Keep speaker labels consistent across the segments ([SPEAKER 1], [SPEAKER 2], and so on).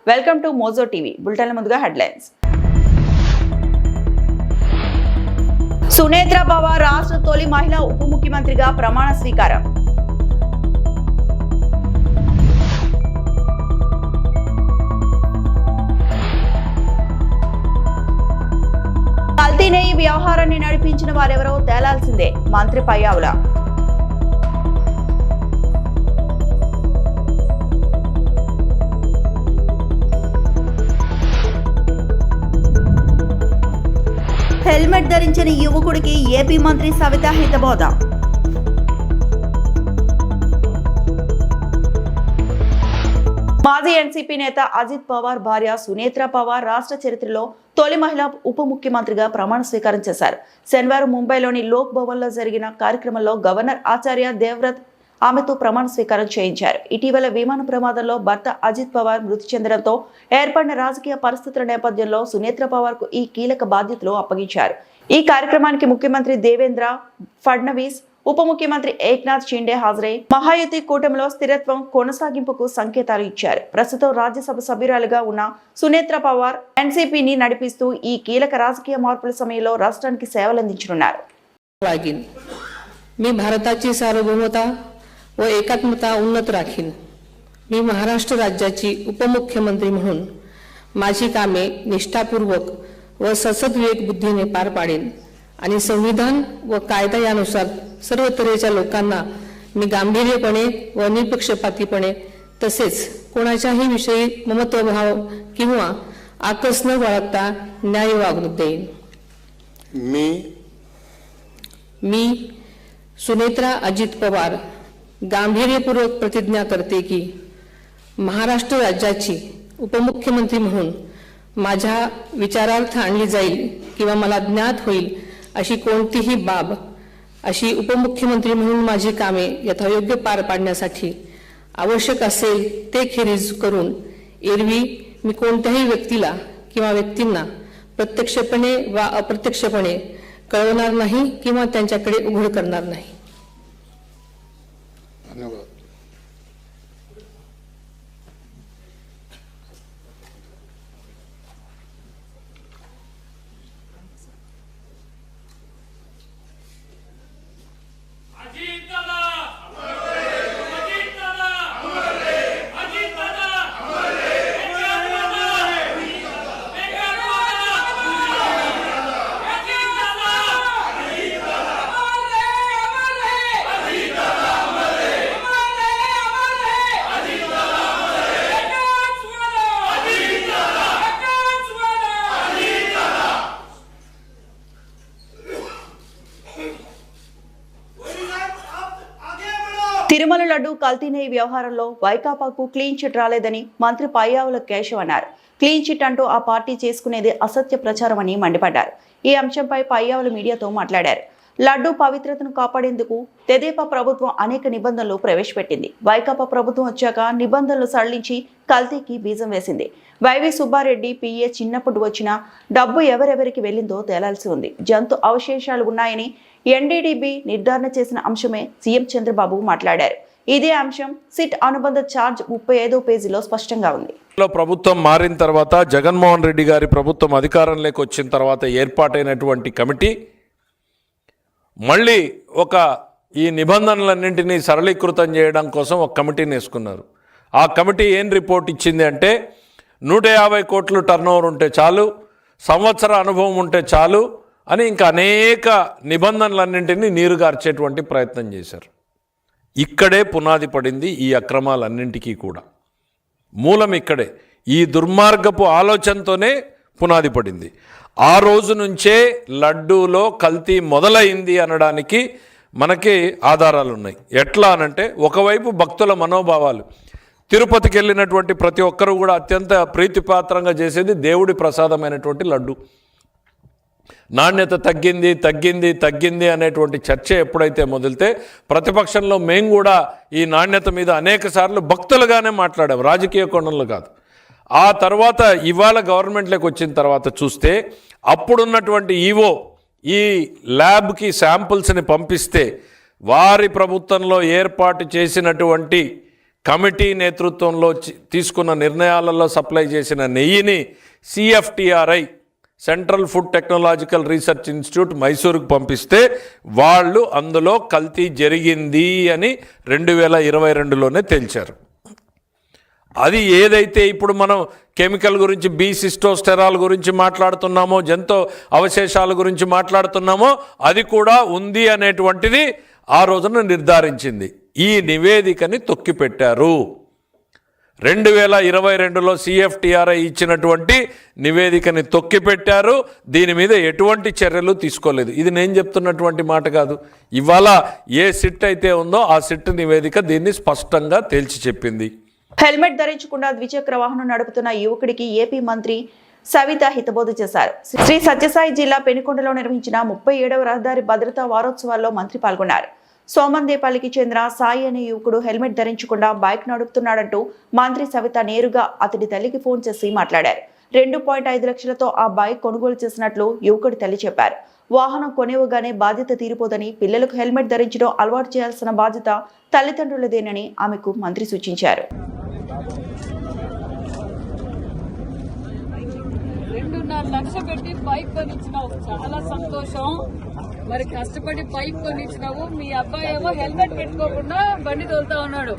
[SPEAKER 1] Welcome to Mojo TV. బులెటిన్ల ముందుగా headlines. Sunetra Pawar రాష్ట్ర తొలి మహిళా ఉప ముఖ్యమంత్రిగా ప్రమాణ స్వీకారం. కల్తీ నెయ్యి వ్యవహారాన్ని నడిపించిన వారెవరో తేలాల్సిందే, మంత్రి పయ్యావుల. హెల్మెట్ ధరించిన యువకుడికి ఏపీ మంత్రి సవిత హితబోధ. మాజీ ఎన్సీపీ నేత అజిత్ పవార్ భార్య సునేత్ర పవార్ రాష్ట్ర చరిత్రలో తొలి మహిళా ఉప ముఖ్యమంత్రిగా ప్రమాణ స్వీకారం చేశారు. శనివారం ముంబైలోని లోక్ భవన్ లో జరిగిన కార్యక్రమంలో గవర్నర్ ఆచార్య దేవ్వ్రత్ ఆమెతో ప్రమాణ స్వీకారం చేయించారు. ఇటీవల విమాన ప్రమాదంలో భర్త అజిత్ పవార్ మృతి చెందడంతో ఏర్పడిన రాజకీయ పరిస్థితుల నేపథ్యంలో సునేత్ర పవార్ కు ఈ కీలక బాధ్యతలు అప్పగించారు. ఈ కార్యక్రమానికి ముఖ్యమంత్రి దేవేంద్ర ఫడ్నవీస్, ఉప ముఖ్యమంత్రి ఏక్నాథ్ షిండే హాజరై మహాయుతి కూటమిలో స్థిరత్వం కొనసాగింపుకు సంకేతాలు ఇచ్చారు. ప్రస్తుతం రాజ్యసభ సభ్యురాలుగా ఉన్న సునేత్ర పవార్ ఎన్సీపీని నడిపిస్తూ ఈ కీలక రాజకీయ మార్పుల సమయంలో రాష్ట్రానికి సేవలందించనున్నారు.
[SPEAKER 2] मी भारताची सार्वभौमता व एकात्मता उन्नत राखीन. मी महाराष्ट्र राज्याची उपमुख्यमंत्री म्हणून माझी कामे निष्ठापूर्वक व ससद्विवेक बुद्धीने पार पाडेन आणि संविधान व कायदा यानुसार सर्व तऱ्हेच्या लोकांना मी गांभीर्यपणे व निपक्षपातीपणे तसेच कोणाच्याही विषयी ममत्वभाव किंवा आकस न बाळगता न्याय वागणूक देईन. मी सुनेत्रा अजित पवार गांभीर्यपूर्वक प्रतिज्ञा करते की महाराष्ट्र राज्याची उपमुख्यमंत्री म्हणून माझ्या विचारार्थ आणली जाईल किंवा मला ज्ञात होईल अशी कोणतीही बाब अशी उपमुख्यमंत्री म्हणून माझी कामे यथायोग्य पार पाडण्यासाठी आवश्यक असेल ते खेरीज करून एरवी मी कोणत्याही व्यक्तीला किंवा व्यक्तींना प्रत्यक्षपणे वा अप्रत्यक्षपणे कळवणार नाही किंवा त्यांच्याकडे उघड करणार नाही.
[SPEAKER 3] धन्यवाद.
[SPEAKER 1] తిరుమల లడ్డు కల్తీ నెయ్యి వ్యవహారంలో వైకాపాకు క్లీన్ చిట్ రాలేదని మంత్రి పయ్యావుల కేశవ్ అన్నారు. క్లీన్ చిట్ అంటూ ఆ పార్టీ చేసుకునేది అసత్య ప్రచారం అని మండిపడ్డారు. ఈ అంశంపై పయ్యావుల మీడియాతో మాట్లాడారు. లడ్డు పవిత్రతను కాపాడేందుకు తెదేపా ప్రభుత్వం అనేక నిబంధనలు ప్రవేశపెట్టింది. వైకాపా ప్రభుత్వం వచ్చాక నిబంధనలు సడలించి కల్తీకి బీజం వేసింది. వైవి సుబ్బారెడ్డి పిఏ చిన్నప్పుడు వచ్చిన డబ్బు ఎవరెవరికి వెళ్ళిందో తేలాల్సి ఉంది. జంతు అవశేషాలు ఉన్నాయని ఎన్డీడీబీ నిర్ధారణ చేసిన అంశమే సీఎం చంద్రబాబు మాట్లాడారు. ఇదే అంశం సిట్ అనుబంధ ఛార్జ్ 35వ పేజీలో స్పష్టంగా ఉంది.
[SPEAKER 4] ప్రభుత్వం మారిన తర్వాత జగన్మోహన్ రెడ్డి గారి ప్రభుత్వం అధికారంలోకి వచ్చిన తర్వాత ఏర్పాటైనటువంటి కమిటీ మళ్ళీ ఈ నిబంధనలన్నింటినీ సరళీకృతం చేయడం కోసం ఒక కమిటీని వేసుకున్నారు. ఆ కమిటీ ఏం రిపోర్ట్ ఇచ్చింది అంటే 150 కోట్లు టర్నోవర్ ఉంటే చాలు, సంవత్సర అనుభవం ఉంటే చాలు అని ఇంకా అనేక నిబంధనలన్నింటినీ నీరుగార్చేటువంటి ప్రయత్నం చేశారు. ఇక్కడే పునాది పడింది ఈ అక్రమాలన్నింటికీ కూడా. మూలం ఇక్కడే, ఈ దుర్మార్గపు ఆలోచనతోనే పునాది పడింది. ఆ రోజు నుంచే లడ్డూలో కల్తీ మొదలైంది అనడానికి మనకి ఆధారాలు ఉన్నాయి. ఎట్లా అనంటే, ఒకవైపు భక్తుల మనోభావాలు, తిరుపతికి వెళ్ళినటువంటి ప్రతి ఒక్కరూ కూడా అత్యంత ప్రీతిపాత్రంగా చేసేది దేవుడి ప్రసాదమైనటువంటి లడ్డు. నాణ్యత తగ్గింది తగ్గింది తగ్గింది అనేటువంటి చర్చ ఎప్పుడైతే మొదలితే ప్రతిపక్షంలో మేము కూడా ఈ నాణ్యత మీద అనేక సార్లు భక్తులుగానే మాట్లాడాం, రాజకీయ కోణంలో కాదు. ఆ తర్వాత ఇవాళ గవర్నమెంట్లోకి వచ్చిన తర్వాత చూస్తే అప్పుడున్నటువంటి ఈవో ఈ ల్యాబ్కి శాంపుల్స్ని పంపిస్తే వారి ప్రభుత్వంలో ఏర్పాటు చేసినటువంటి కమిటీ నేతృత్వంలో తీసుకున్న నిర్ణయాలలో సప్లై చేసిన నెయ్యిని CFTRI central food technological research institute మైసూరుకు పంపిస్తే వాళ్ళు అందులో కల్తీ జరిగింది అని 2022లోనే తేల్చారు. అది ఏదైతే ఇప్పుడు మనం కెమికల్ గురించి బీసిస్టోస్టెరాల్ గురించి మాట్లాడుతున్నామో, జంతు అవశేషాల గురించి మాట్లాడుతున్నామో అది కూడా ఉంది అనేటువంటిది ఆ రోజున నిర్ధారించింది. ఈ నివేదికని తొక్కిపెట్టారు. 2022లో CFTRI ఇచ్చినటువంటి నివేదికని తొక్కిపెట్టారు. దీని మీద ఎటువంటి చర్యలు తీసుకోలేదు. ఇది నేను చెప్తున్నటువంటి మాట కాదు. ఇవాళ ఏ సిట్ అయితే ఉందో ఆ సిట్ నివేదిక దీన్ని స్పష్టంగా తేల్చి చెప్పింది.
[SPEAKER 1] హెల్మెట్ ధరించకుండా ద్విచక్ర వాహనం నడుపుతున్న యువకుడికి ఏపీ మంత్రి సవిత హితబోధ చేశారు. శ్రీ సత్యసాయి జిల్లా పెనుకొండలో నిర్వహించిన 37వ రహదారి భద్రతా వారోత్సవాల్లో మంత్రి పాల్గొన్నారు. సోమందేపల్లికి చెందిన సాయి అనే యువకుడు హెల్మెట్ ధరించకుండా బైక్ నడుపుతున్నాడంటూ మంత్రి సవిత నేరుగా అతడి తల్లికి ఫోన్ చేసి మాట్లాడారు. 2.5 లక్షలతో ఆ బైక్ కొనుగోలు చేసినట్లు యువకుడి తల్లి చెప్పారు. వాహనం కొనివ్వగానే బాధ్యత తీరిపోదని, పిల్లలకు హెల్మెట్ ధరించడం అలవాటు చేయాల్సిన బాధ్యత తల్లిదండ్రులదేనని ఆమెకు మంత్రి సూచించారు.
[SPEAKER 3] 2.5 లక్షలు పెట్టి బైక్ కొనిచ్చినావు, చాలా సంతోషం. మరి కష్టపడి బైక్ కొనిచ్చినావు, మీ అబ్బాయి ఏమో హెల్మెట్ పెట్టుకోకుండా బండి తోలుతా ఉన్నాడు.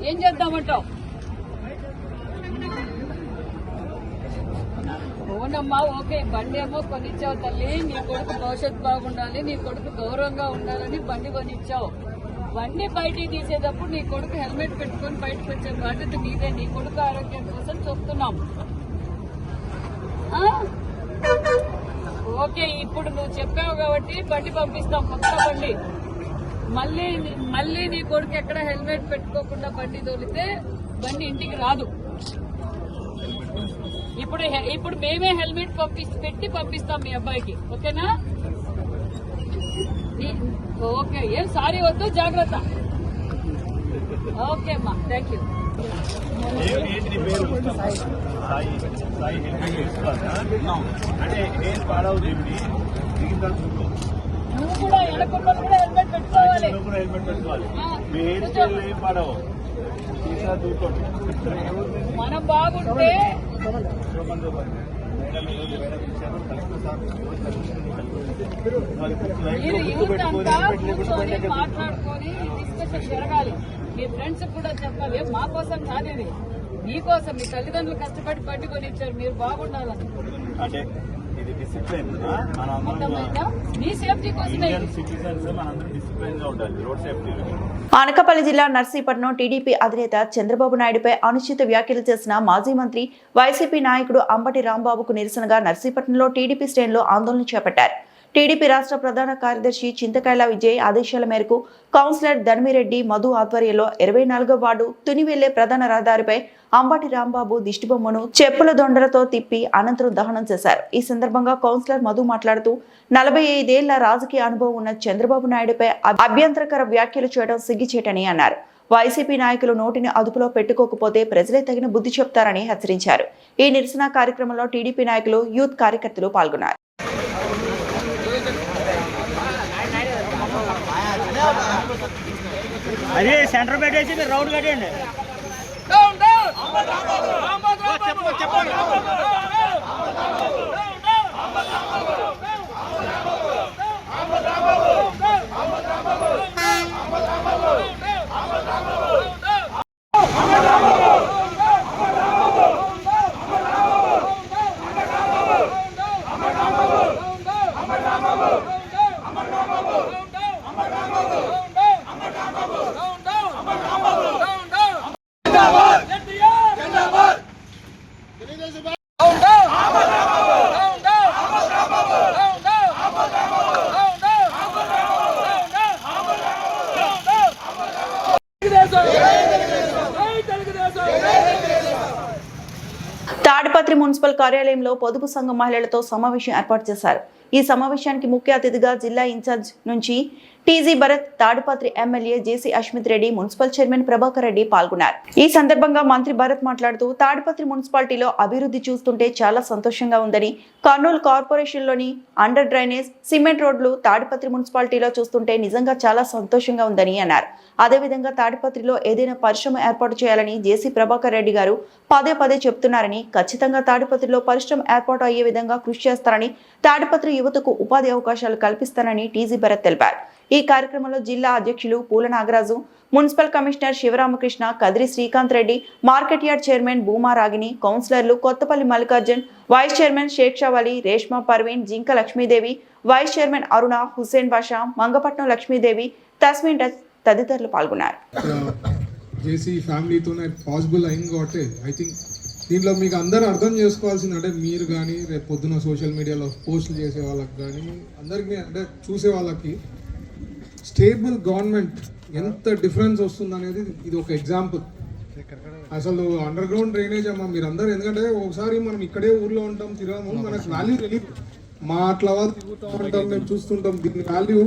[SPEAKER 3] ఏం చేద్దామంటావు? అవునమ్మా, ఓకే, బండి ఏమో కొనిచ్చావు తల్లి. నీ కొడుకు భవిష్యత్తు బాగుండాలి, నీ కొడుకు గౌరవంగా ఉండాలని బండి కొనిచ్చావు. బండి బయటికి తీసేటప్పుడు నీ కొడుకు హెల్మెట్ పెట్టుకొని బయటకు వచ్చే బాధ్యత నీదే. నీ కొడుకు ఆరోగ్యం కోసం చెప్తున్నాం. ఓకే, ఇప్పుడు నువ్వు చెప్పావు కాబట్టి బండి పంపిస్తాం, కొత్త బండి. మళ్ళీ నీ కొడుకు ఎక్కడ హెల్మెట్ పెట్టుకోకుండా బండి తోలితే బండి ఇంటికి రాదు. ఇప్పుడు మేమే హెల్మెట్ పెట్టి పంపిస్తాం మీ అబ్బాయికి. ఓకేనా? ఓకే, ఏం సారీ వద్దు, జాగ్రత్త. ఓకే అమ్మా, థ్యాంక్ యూ. నువ్వు కూడా ఎడకుండా కూడా హెల్మెట్ పెట్టుకోవాలి. మనం బాగుంటే మీరు యూత్ అంతా కూర్చొని మాట్లాడుకొని డిస్కషన్ జరగాలి. మీ ఫ్రెండ్స్ కూడా చెప్పాలి, మా కోసం కాదు ఇది, మీకోసం. మీ తల్లిదండ్రులు కష్టపడి బండి కొనిచ్చారు, మీరు బాగుండాలని. మీ సేఫ్టీ కోసమే.
[SPEAKER 1] అనకాపల్లి జిల్లా నర్సీపట్నం టీడీపీ అధినేత చంద్రబాబు నాయుడుపై అనుచిత వ్యాఖ్యలు చేసిన మాజీ మంత్రి వైసీపీ నాయకుడు అంబటి రాంబాబుకు నిరసనగా నర్సీపట్నంలో టీడీపీ శ్రేణులు ఆందోళన చేపట్టారు. టీడీపీ రాష్ట్ర ప్రధాన కార్యదర్శి చింతకాయల విజయ్ ఆదేశాల మేరకు కౌన్సిలర్ ధర్మిరెడ్డి మధు ఆధ్వర్యంలో 24వ వార్డు తునివెళ్లే ప్రధాన రహదారిపై అంబటి రాంబాబు దిష్టిబొమ్మను చెప్పుల దొండలతో తిప్పి అనంతరం దహనం చేశారు. ఈ సందర్భంగా కౌన్సిలర్ మధు మాట్లాడుతూ 45 ఏళ్ల రాజకీయ అనుభవం ఉన్న చంద్రబాబు నాయుడుపై అభ్యంతరకర వ్యాఖ్యలు చేయడం సిగ్గుచేటని అన్నారు. వైసీపీ నాయకులు నోటిని అదుపులో పెట్టుకోకపోతే ప్రజలే తగిన బుద్ధి చెప్తారని హెచ్చరించారు. ఈ నిరసన కార్యక్రమంలో టీడీపీ నాయకులు, యూత్ కార్యకర్తలు పాల్గొన్నారు.
[SPEAKER 5] అదే సెంటర్ పెట్టేసి మీరు రౌండ్ కట్టండి.
[SPEAKER 1] తాడిపత్రి మున్సిపల్ కార్యాలయంలో పొదుపు సంఘం మహిళలతో సమావేశం ఏర్పాటు చేశారు. ఈ సమావేశానికి ముఖ్య అతిథిగా జిల్లా ఇన్ఛార్జ్ నుంచి టీజీ భరత్, తాడిపత్రి ఎమ్మెల్యే జేసీ అశ్మిత్ రెడ్డి, మున్సిపల్ చైర్మన్ ప్రభాకర్ రెడ్డి పాల్గొన్నారు. ఈ సందర్భంగా మంత్రి భరత్ మాట్లాడుతూ తాడిపత్రి మున్సిపాలిటీలో అభివృద్ధి చూస్తుంటే చాలా సంతోషంగా ఉందని, కర్నూలు కార్పొరేషన్లోని అండర్ డ్రైనేజ్, సిమెంట్ రోడ్లు తాడిపత్రి మున్సిపాలిటీలో చూస్తుంటే నిజంగా చాలా సంతోషంగా ఉందని అన్నారు. అదేవిధంగా తాడిపత్రిలో ఏదైనా పరిశ్రమ ఏర్పాటు చేయాలని జేసీ ప్రభాకర్ రెడ్డి గారు పదే పదే చెప్తున్నారని, ఖచ్చితంగా తాడిపత్రిలో పరిశ్రమ ఏర్పాటు అయ్యే విధంగా కృషి చేస్తారని, తాడిపత్రి యువతకు ఉపాధి అవకాశాలు కల్పిస్తారని టీజీ భరత్ తెలిపారు. ఈ కార్యక్రమంలో జిల్లా అధ్యక్షులు Poola Nagaraju, municipal commissioner Sivaramakrishna, Kadiri Srikanth Reddy, market yard chairman Bhuma Ragini, కౌన్సిలర్లు Kothapalli Mallikarjun, vice chairman Shaik Shavali, Reshma Parveen, Jinka Lakshmidevi, vice chairman Aruna, Hussain Basha, Mangapatnam Lakshmidevi, Tasmin తదితరులు పాల్గొన్నారు.
[SPEAKER 6] జేసీ ఫ్యామిలీతోనే పాసిబుల్ అయింది కాబట్టి ఐ థింక్ దీంట్లో మీకు అందరూ అర్థం చేసుకోవాల్సింది అంటే మీరు కానీ రేపు పొద్దున సోషల్ మీడియాలో పోస్టులు చేసే వాళ్ళకి కానీ అందరికీ అంటే చూసే వాళ్ళకి స్టేబుల్ గవర్నమెంట్ ఎంత డిఫరెన్స్ వస్తుంది అనేది ఇది ఒక ఎగ్జాంపుల్. అసలు అండర్ గ్రౌండ్ డ్రైనేజ్ అమ్మా మీరు అందరూ, ఎందుకంటే ఒకసారి మనం ఇక్కడే ఊర్లో ఉంటాం, తిరగము, మనకు వాల్యూ తెలియదు. మా అట్లా వాళ్ళు తిరుగుతూ ఉంటాం, మేము చూస్తుంటాం. దీని వాల్యూ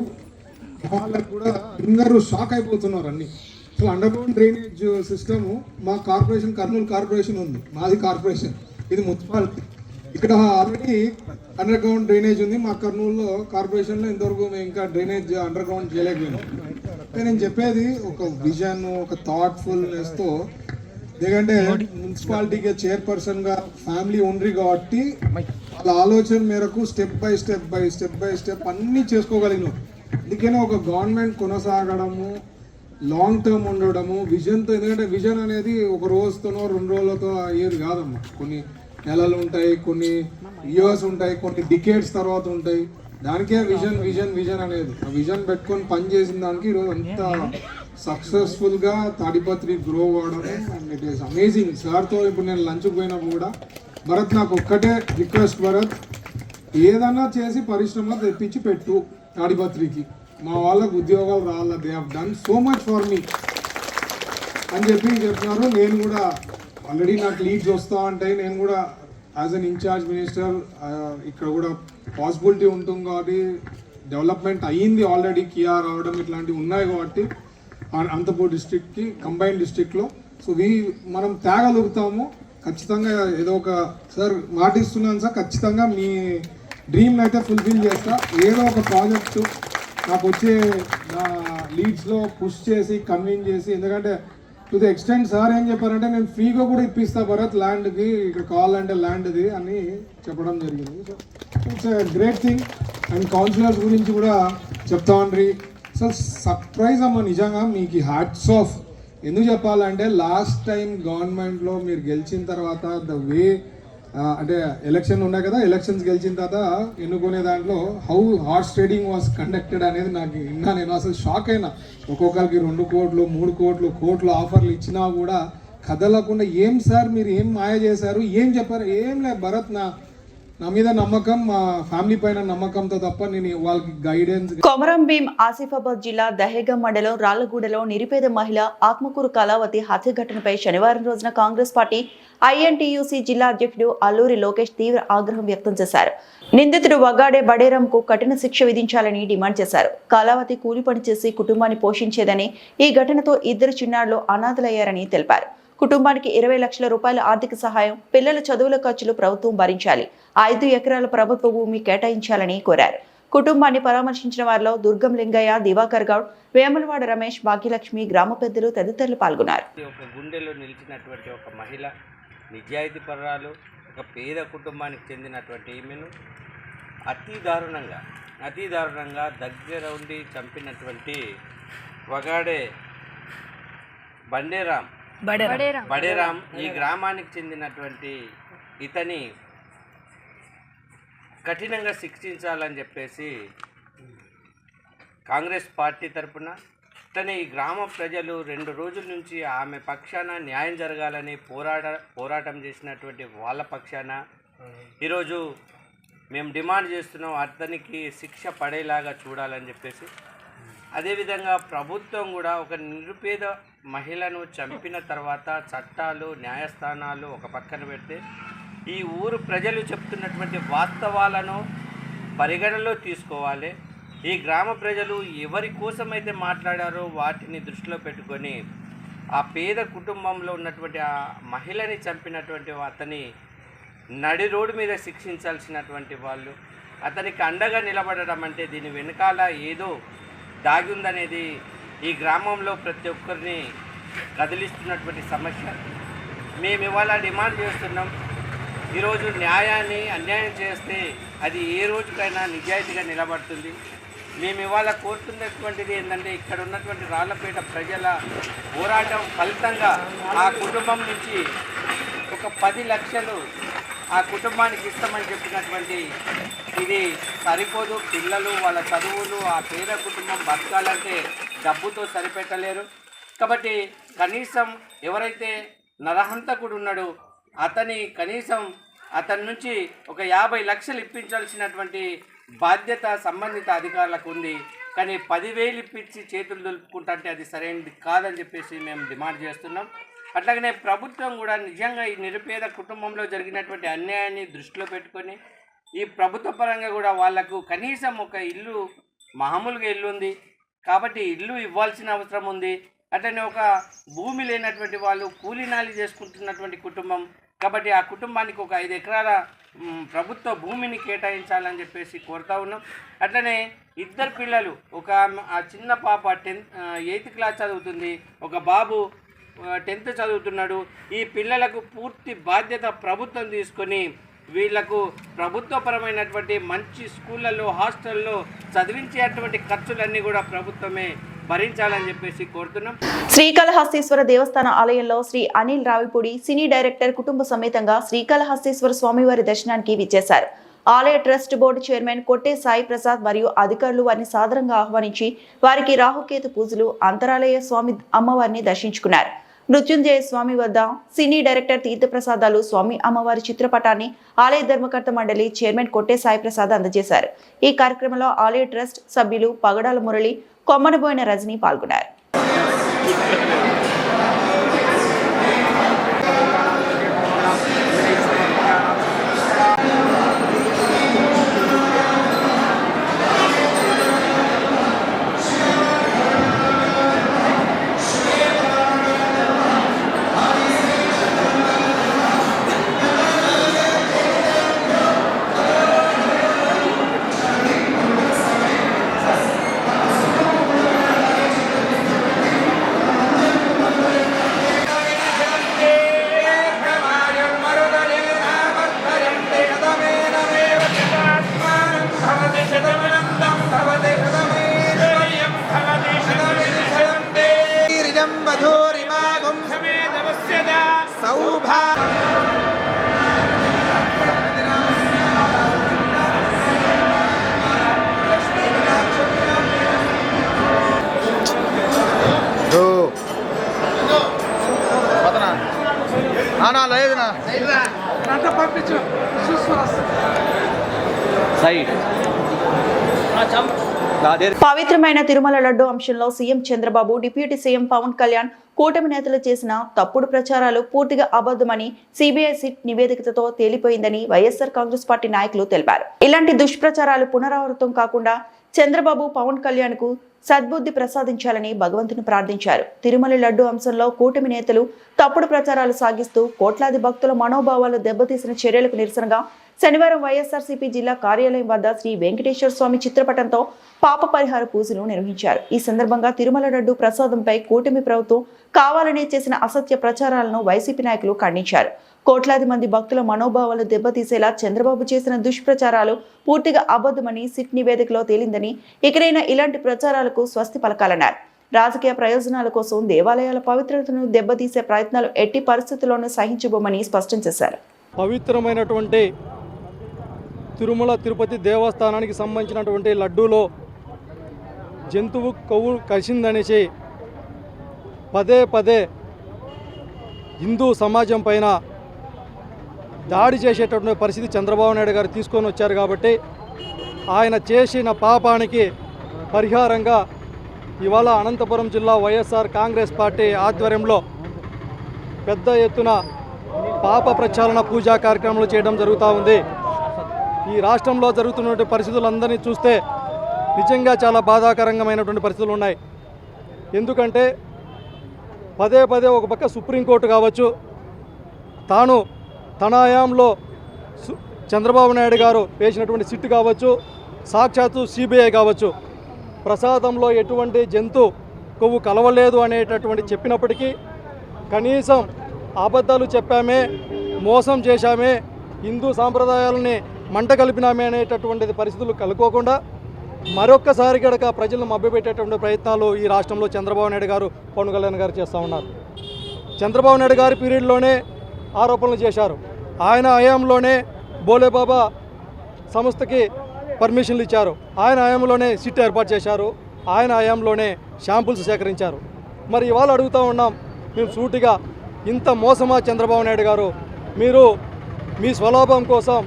[SPEAKER 6] వాళ్ళకి కూడా అందరూ షాక్ అయిపోతున్నారు అన్ని. So under ground drainage system మా కార్పొరేషన్, కర్నూలు కార్పొరేషన్ ఉంది, మాది కార్పొరేషన్, ఇది మున్సిపాలిటీ. ఇక్కడ ఆల్రెడీ అండర్ గ్రౌండ్ డ్రైనేజ్ ఉంది. మా కర్నూలులో కార్పొరేషన్లో ఇంతవరకు మేము ఇంకా డ్రైనేజ్ అండర్ గ్రౌండ్ చేయలేకపోయినాం. నేను చెప్పేది ఒక విజన్, ఒక థాట్ఫుల్నెస్తో, ఎందుకంటే మున్సిపాలిటీకి చైర్పర్సన్గా ఫ్యామిలీ ఉండ్రి కాబట్టి వాళ్ళ ఆలోచన మేరకు స్టెప్ బై స్టెప్ అన్నీ చేసుకోగలిగినాం. అందుకనే ఒక గవర్నమెంట్ కొనసాగడము, లాంగ్ టర్మ్ ఉండడము, విజన్తో. ఎందుకంటే విజన్ అనేది ఒక రోజుతోనో 2 రోజులతో అయ్యేది కాదమ్మా. కొన్ని నెలలు ఉంటాయి, కొన్ని ఇయర్స్ ఉంటాయి, కొన్ని డికేడ్స్ తర్వాత ఉంటాయి. దానికే విజన్ అనేది. ఆ విజన్ పెట్టుకొని పనిచేసిన దానికి ఈరోజు అంత సక్సెస్ఫుల్గా తాడిపత్రి గ్రో అవ్వడం అండ్ ఇట్ ఈస్ అమేజింగ్. సార్తో ఇప్పుడు నేను లంచ్కి పోయినప్పుడు కూడా, భరత్ నాకు ఒక్కటే రిక్వెస్ట్, భరత్ ఏదన్నా చేసి పరిశ్రమలో తెప్పించి పెట్టు తాడిపత్రికి, మా వాళ్ళకు ఉద్యోగాలు రావాలా, they have done so much for me అని చెప్తున్నారు. నేను కూడా ఆల్రెడీ నాకు లీడ్స్ వస్తూ ఉంటాయి. నేను కూడా యాజ్ అన్ ఇన్ఛార్జ్ మినిస్టర్ ఇక్కడ కూడా పాసిబిలిటీ ఉంటుంది కాబట్టి, డెవలప్మెంట్ అయ్యింది ఆల్రెడీ, కియా రావడం ఇట్లాంటివి ఉన్నాయి కాబట్టి అనంతపూర్ డిస్ట్రిక్ట్కి కంబైన్డ్ డిస్ట్రిక్ట్లో. సో మనం తేగలుగుతాము ఖచ్చితంగా. ఏదో ఒక సార్ మాటిస్తున్నాను సార్, ఖచ్చితంగా మీ డ్రీమ్ని అయితే ఫుల్ఫిల్ చేస్తా. ఏదో ఒక ప్రాజెక్టు నాకు వచ్చే నా లీడ్స్లో పుష్ చేసి కన్విన్స్ చేసి, ఎందుకంటే టు ది ఎక్స్టెంట్ సార్ ఏం చెప్పారంటే నేను ఫ్రీగా కూడా ఇప్పిస్తా భరత్ ల్యాండ్కి, ఇక్కడ కావాలంటే ల్యాండ్ది అని చెప్పడం జరిగింది. So it's a great thing. And councillors గురించి కూడా చెప్తా ఉండ్రి. సో సర్ప్రైజ్ అమ్మ, నిజంగా మీకు హ్యాట్స్ ఆఫ్. ఎందుకు చెప్పాలంటే లాస్ట్ టైం గవర్నమెంట్లో మీరు గెలిచిన తర్వాత ద వే అంటే ఎలక్షన్ ఉన్నాయి కదా, ఎలక్షన్స్ గెలిచిన తర్వాత ఎన్నుకునే దాంట్లో how horse trading was conducted అనేది నాకు విన్నా. నేను అసలు షాక్ అయినా. ఒక్కొక్కరికి 2 కోట్లు 3 కోట్లు ఆఫర్లు ఇచ్చినా కూడా కదలకుండా, ఏం సార్ మీరు ఏం మాయ చేశారు, ఏం చెప్పారు, ఏం లేదు భరత్, నా మీద నమ్మకం, మా ఫ్యామిలీ పైన నమ్మకంతో తప్ప నేను వాళ్ళకి గైడెన్స్.
[SPEAKER 1] కొమరం భీం ఆసిఫాబాద్ జిల్లా దహేగం మండలం రాళ్లగూడలో నిరుపేద మహిళ ఆత్మకూరు కళావతి హత్య ఘటనపై శనివారం రోజున కాంగ్రెస్ పార్టీ ఐఎన్టీయూసీ జిల్లా అధ్యక్షుడు అల్లూరి లోకేష్ తీవ్ర ఆగ్రహం వ్యక్తం చేశారు. నిందితుడు వగాడే బడేరంకు కఠిన శిక్ష విధించాలని డిమాండ్ చేశారు. కళావతి కూలి పని చేసి కుటుంబాన్ని పోషించేదని, ఈ ఘటనతో 2 చిన్నారులు అనాథలయ్యారని తెలిపారు. కుటుంబానికి 20 లక్షల రూపాయల ఆర్థిక సహాయం, పిల్లల చదువుల ఖర్చులు ప్రభుత్వం భరించాలి, 5 ఎకరాల ప్రభుత్వ భూమి కేటాయించాలని కోరారు. కుటుంబాన్ని పరామర్శించిన వారిలో దుర్గం లింగయ్య, దివాకర్ గౌడ్, వేములవాడ రమేష్, భాగ్యలక్ష్మి, గ్రామ పెద్దలు తదితరులు పాల్గొన్నారు.
[SPEAKER 7] ఒక గుండెలో నిలిచినటువంటి ఒక మహిళ, నిజాయితీ పర్రాలు, ఒక పేద కుటుంబానికి చెందినటువంటి ఈమెను అతి దారుణంగా దగ్గర ఉండి చంపినటువంటి వగాడే బడేరాం ఈ గ్రామానికి చెందినటువంటి ఇతని కఠినంగా శిక్షించాలని చెప్పేసి కాంగ్రెస్ పార్టీ తరఫున ఇతని ఈ గ్రామ ప్రజలు 2 రోజుల నుంచి ఆమె పక్షాన న్యాయం జరగాలని పోరాటం చేసినటువంటి వాళ్ళ పక్షాన ఈరోజు మేము డిమాండ్ చేస్తున్నాం, అతనికి శిక్ష పడేలాగా చూడాలని చెప్పేసి. అదేవిధంగా ప్రభుత్వం కూడా ఒక నిరుపేద మహిళను చంపిన తర్వాత చట్టాలు, న్యాయస్థానాలు ఒక పక్కన పెడితే ఈ ఊరు ప్రజలు చెప్తున్నటువంటి వాస్తవాలను పరిగణలో తీసుకోవాలి. ఈ గ్రామ ప్రజలు ఎవరి కోసమైతే మాట్లాడారో వాటిని దృష్టిలో పెట్టుకొని ఆ పేద కుటుంబంలో ఉన్నటువంటి ఆ మహిళని చంపినటువంటి అతని నడి రోడ్డు మీద శిక్షించాల్సినటువంటి వాళ్ళు అతనికి అండగా నిలబడడం అంటే దీని వెనకాల ఏదో దాగి ఉందనేది ఈ గ్రామంలో ప్రతి ఒక్కరిని కదిలిస్తున్నటువంటి సమస్య. మేము ఇవాళ డిమాండ్ చేస్తున్నాం. ఈరోజు న్యాయాన్ని అన్యాయం చేస్తే అది ఏ రోజుకైనా నిజాయితీగా నిలబడుతుంది. మేము ఇవాళ కోరుతున్నటువంటిది ఏంటంటే ఇక్కడ ఉన్నటువంటి రాళ్లపేట ప్రజల పోరాటం ఫలితంగా ఆ కుటుంబం నుంచి ఒక 10 లక్షలు ఆ కుటుంబానికి ఇస్తామని చెప్పినటువంటి ఇది సరిపోదు. పిల్లలు వాళ్ళ చదువులు ఆ పేద కుటుంబం బతకాలంటే డబ్బుతో సరిపెట్టలేరు. కాబట్టి కనీసం ఎవరైతే నరహంతకుడు ఉన్నాడో కనీసం అతని నుంచి ఒక 50 లక్షలు ఇప్పించాల్సినటువంటి బాధ్యత సంబంధిత అధికారులకు ఉంది. కానీ 10,000 ఇప్పించి చేతులు దులుపుకుంటే అది సరైనది కాదని చెప్పేసి మేము డిమాండ్ చేస్తున్నాం. అట్లాగనే ప్రభుత్వం కూడా నిజంగా ఈ నిరుపేద కుటుంబంలో జరిగినటువంటి అన్యాయాన్ని దృష్టిలో పెట్టుకొని ఈ ప్రభుత్వ పరంగా కూడా వాళ్లకు కనీసం ఒక ఇల్లు, మామూలుగా ఇల్లు ఉంది కాబట్టి ఇల్లు ఇవ్వాల్సిన అవసరం ఉంది. అట్లనే ఒక భూమి లేనటువంటి వాళ్ళు కూలీనాలి చేసుకుంటున్నటువంటి కుటుంబం కాబట్టి ఆ కుటుంబానికి ఒక 5 ఎకరాల ప్రభుత్వ భూమిని కేటాయించాలని చెప్పేసి కోరుతా ఉన్నాం. అట్లనే 2 పిల్లలు, ఒక ఆ చిన్న పాప 8th క్లాస్ చదువుతుంది, ఒక బాబు 10th చదువుతున్నాడు. ఈ పిల్లలకు పూర్తి బాధ్యత ప్రభుత్వం తీసుకొని వీళ్లకు ప్రభుత్వపరమైనటువంటి మంచి స్కూళ్ళల్లో, హాస్టల్లో చదివించేటువంటి ఖర్చులన్నీ కూడా ప్రభుత్వమే భరించాలని చెప్పేసి కోరుతున్నాం.
[SPEAKER 1] శ్రీకాళహస్తీశ్వర దేవస్థాన ఆలయంలో శ్రీ అనిల్ రావిపూడి సినీ డైరెక్టర్ కుటుంబ సమేతంగా శ్రీకాళహస్తీశ్వర స్వామివారి దర్శనానికి విచ్చేశారు. ఆలయ ట్రస్ట్ బోర్డు చైర్మన్ కొట్టే సాయి ప్రసాద్ మరియు అధికారులు వారిని సాదరంగా ఆహ్వానించి వారికి రాహుకేతు పూజలు, అంతరాలయ స్వామి అమ్మవారిని దర్శించుకున్నారు. మృత్యుంజయ స్వామి వద్ద సినీ డైరెక్టర్ తీర్థప్రసాదాలు, స్వామి అమ్మవారి చిత్రపటాన్ని ఆలయ ధర్మకర్త మండలి చైర్మన్ కొట్టే సాయి ప్రసాద్ అందజేశారు. ఈ కార్యక్రమంలో ఆలయ ట్రస్ట్ సభ్యులు పగడాల మురళి, కొమ్మనబోయిన రజని పాల్గొన్నారు. పవిత్రమైన తిరుమల లడ్డు అంశంలో CM Chandrababu, deputy CM Pawan Kalyan, కూటమి నేతలు చేసిన తప్పుడు ప్రచారాలు పూర్తిగా అబద్ధమని సిబిఐ సిట్ నివేదికతో తేలిపోయిందని వైఎస్ఆర్ కాంగ్రెస్ పార్టీ నాయకులు తెలిపారు. ఇలాంటి దుష్ప్రచారాలు పునరావృతం కాకుండా చంద్రబాబు, పవన్ కళ్యాణ్ కు సద్బుద్ధి ప్రసాదించాలని భగవంతుని ప్రార్థించారు. తిరుమల లడ్డు అంశంలో కూటమి నేతలు తప్పుడు ప్రచారాలు సాగిస్తూ కోట్లాది భక్తుల మనోభావాలు దెబ్బతీసిన చర్యలకు నిరసనగా శనివారం వైఎస్ఆర్సీపీ జిల్లా కార్యాలయం వద్ద శ్రీ వెంకటేశ్వర స్వామి చిత్రపటంతో పాప పరిహార పూజలు నిర్వహించారు. ఈ సందర్భంగా తిరుమల లడ్డు ప్రసాదంపై కూటమి ప్రభుత్వం కావాలనే చేసిన అసత్య ప్రచారాలను వైసీపీ నాయకులు ఖండించారు. కోట్లాది మంది భక్తుల మనోభావాలు దెబ్బతీసేలా చంద్రబాబు చేసిన దుష్ప్రచారాలు పూర్తిగా అబద్ధమని సిట్ నివేదికలో తేలిందని, ఇకనైనా ఇలాంటి ప్రచారాలకు స్వస్తి పలకాలన్నారు. రాజకీయ ప్రయోజనాల కోసం దేవాలయాల పవిత్రతను దెబ్బతీసే ప్రయత్నాలు ఎట్టి పరిస్థితుల్లోనూ సహించబోమని స్పష్టం చేశారు.
[SPEAKER 8] పవిత్రమైనటువంటి తిరుమల తిరుపతి దేవస్థానానికి సంబంధించినటువంటి లడ్డూలో జంతువు కొవ్వు కలిసిందనేసి పదే పదే హిందూ సమాజం పైన దాడి చేసేటటువంటి పరిస్థితి చంద్రబాబు నాయుడు గారు తీసుకొని వచ్చారు. కాబట్టి ఆయన చేసిన పాపానికి పరిహారంగా ఇవాళ అనంతపురం జిల్లా వైఎస్ఆర్ కాంగ్రెస్ పార్టీ ఆధ్వర్యంలో పెద్ద ఎత్తున పాప ప్రక్షాళన పూజా కార్యక్రమాలు చేయడం జరుగుతూ ఉంది. ఈ రాష్ట్రంలో జరుగుతున్నటువంటి పరిస్థితులందరినీ చూస్తే నిజంగా చాలా బాధాకరంగమైనటువంటి పరిస్థితులు ఉన్నాయి. ఎందుకంటే పదే పదే ఒక పక్క సుప్రీంకోర్టు కావచ్చు, తాను తన హయాంలో చంద్రబాబు నాయుడు గారు వేసినటువంటి సిట్ కావచ్చు, సాక్షాత్తు సిబిఐ కావచ్చు, ప్రసాదంలో ఎటువంటి జంతు కొవ్వు కలవలేదు అనేటటువంటి చెప్పినప్పటికీ కనీసం అబద్ధాలు చెప్పామే, మోసం చేశామే, హిందూ సాంప్రదాయాలని మంట కలిపినామే అనేటటువంటి పరిస్థితులు కలుకోకుండా మరొక్కసారి గడక ప్రజలను మభ్యపెట్టేటువంటి ప్రయత్నాలు ఈ రాష్ట్రంలో చంద్రబాబు నాయుడు గారు, పవన్ కళ్యాణ్ గారు చేస్తూ ఉన్నారు. చంద్రబాబు నాయుడు గారి పీరియడ్లోనే ఆరోపణలు చేశారు. ఆయన హయాంలోనే బోలేబాబా సంస్థకి పర్మిషన్లు ఇచ్చారు. ఆయన హయాంలోనే సిట్ ఏర్పాటు చేశారు. ఆయన హయాంలోనే శాంపుల్స్ సేకరించారు. మరి ఇవాళ అడుగుతూ ఉన్నాం మేము సూటిగా, ఇంత మోసమా చంద్రబాబు నాయుడు గారు? మీరు మీ స్వలాభం కోసం,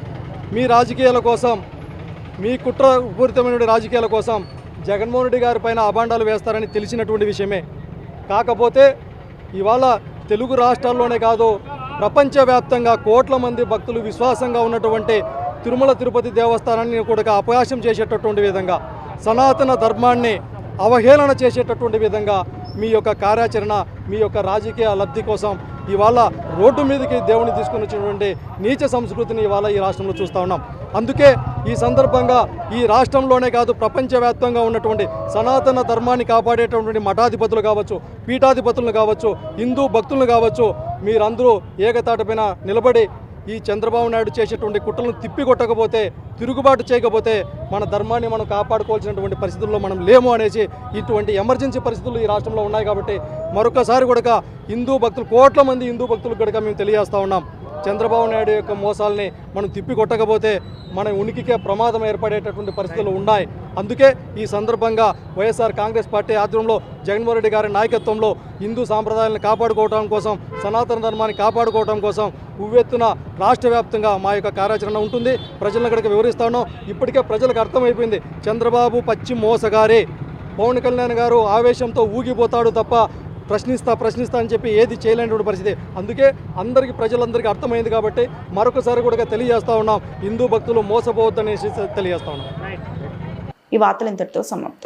[SPEAKER 8] మీ రాజకీయాల కోసం, మీ కుట్రపూరితమైన రాజకీయాల కోసం జగన్మోహన్ రెడ్డి గారి పైన అభాండాలు వేస్తారని తెలిసినటువంటి విషయమే. కాకపోతే ఇవాళ తెలుగు రాష్ట్రాల్లోనే కాదు, ప్రపంచవ్యాప్తంగా కోట్ల మంది భక్తులు విశ్వాసంగా ఉన్నటువంటి తిరుమల తిరుపతి దేవస్థానాన్ని కూడా అపహాస్యం చేసేటటువంటి విధంగా, సనాతన ధర్మాన్ని అవహేళన చేసేటటువంటి విధంగా మీ యొక్క కార్యాచరణ, మీ యొక్క రాజకీయ లబ్ధి కోసం ఇవాళ రోడ్డు మీదకి దేవుని తీసుకుని వచ్చినటువంటి నీచ సంస్కృతిని ఇవాళ ఈ రాష్ట్రంలో చూస్తూ ఉన్నాం. అందుకే ఈ సందర్భంగా ఈ రాష్ట్రంలోనే కాదు, ప్రపంచవ్యాప్తంగా ఉన్నటువంటి సనాతన ధర్మాన్ని కాపాడేటటువంటి మఠాధిపతులు కావచ్చు, పీఠాధిపతులను కావచ్చు, హిందూ భక్తులను కావచ్చు, మీరందరూ ఏకతాటిపైన నిలబడి ఈ చంద్రబాబు నాయుడు చేసేటువంటి కుట్రలను తిప్పికొట్టకపోతే, తిరుగుబాటు చేయకపోతే మన ధర్మాన్ని మనం కాపాడుకోవాల్సినటువంటి పరిస్థితుల్లో మనం లేము అనేసి ఇటువంటి ఎమర్జెన్సీ పరిస్థితులు ఈ రాష్ట్రంలో ఉన్నాయి. కాబట్టి మరొకసారి కూడా హిందూ భక్తులు, కోట్ల మంది హిందూ భక్తులకు కూడా మేము తెలియజేస్తూ ఉన్నాం, చంద్రబాబు నాయుడు యొక్క మోసాలని మనం తిప్పికొట్టకపోతే మన ఉనికికే ప్రమాదం ఏర్పడేటటువంటి పరిస్థితులు ఉన్నాయి. అందుకే ఈ సందర్భంగా వైఎస్ఆర్ కాంగ్రెస్ పార్టీ ఆధ్వర్యంలో జగన్మోహన్ రెడ్డి గారి నాయకత్వంలో హిందూ సాంప్రదాయాలను కాపాడుకోవడం కోసం, సనాతన ధర్మాన్ని కాపాడుకోవడం కోసం ఉవ్వెత్తున రాష్ట్ర వ్యాప్తంగా మా యొక్క కార్యాచరణ ఉంటుంది. ప్రజలను ఇక్కడికి వివరిస్తా ఉన్నాం. ఇప్పటికే ప్రజలకు అర్థమైపోయింది, చంద్రబాబు పచ్చి మోసగారే. పవన్ కళ్యాణ్ గారు ఆవేశంతో ఊగిపోతాడు తప్ప ప్రశ్నిస్తా అని చెప్పి ఏది చేయలేనటువంటి పరిస్థితి. అందుకే ప్రజలందరికీ అర్థమైంది. కాబట్టి మరొకసారి కూడా తెలియజేస్తా ఉన్నాం, హిందూ భక్తులు మోసపోవద్దనేసి తెలియజేస్తా ఉన్నాం.
[SPEAKER 1] ఈ వార్తలు ఇంతటితో సమాప్తం.